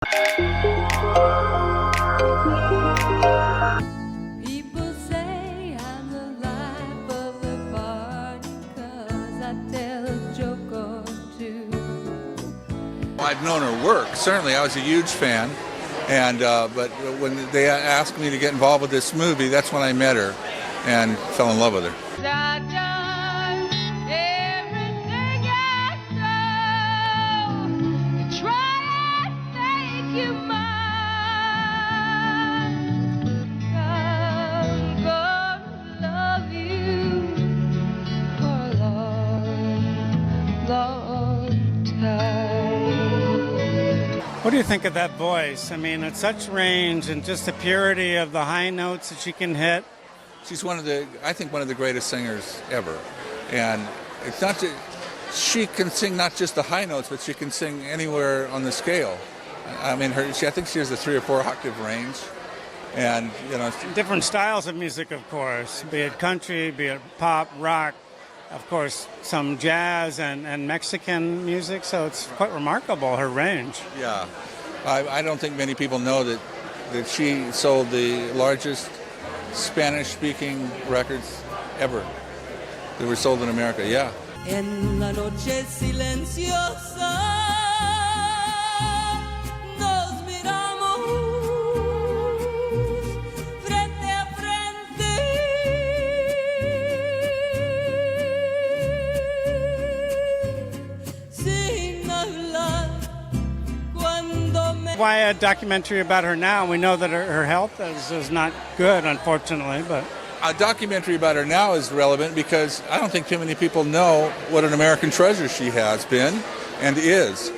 People say I'm the life of the party 'cause I tell a joke or two. I've known her work. Certainly, I was a huge fan. And but when they asked me to get involved with this movie, that's when I met her and fell in love with her. I've done everything I know to try and make you mine. I'm gonna love you for a long, long time. What do you think of that voice? I mean, it's such range and just the purity of the high notes that she can hit. She's I think one of the greatest singers ever. And it's not just, she can sing not just the high notes, but she can sing anywhere on the scale. I mean, I think she has a 3 or 4 octave range. And, Different styles of music, of course, be it country, be it pop, rock, of course, some jazz and Mexican music. So it's quite remarkable, her range. Yeah. I don't think many people know that she sold the largest Spanish-speaking records ever that were sold in America. Yeah. En la noche silenciosa nos miramos frente a frente. Sin hablar cuando me... Why a documentary about her now? We know that her health is not good, unfortunately, but... A documentary about her now is relevant because I don't think too many people know what an American treasure she has been and is.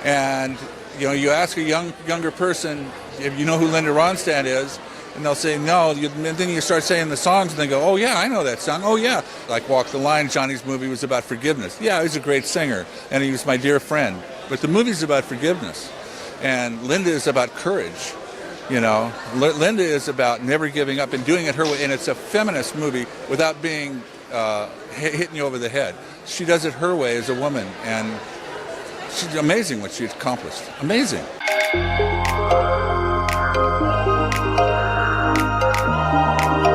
And you ask a younger person if you know who Linda Ronstadt is, and they'll say no. And then you start saying the songs, and they go, "Oh yeah, I know that song. Oh yeah." Like Walk the Line, Johnny's movie was about forgiveness. Yeah, he's a great singer, and he was my dear friend. But the movie's about forgiveness, and Linda is about courage. Linda is about never giving up and doing it her way, and it's a feminist movie without being hitting you over the head. She does it her way as a woman, and she's amazing what she accomplished. Amazing.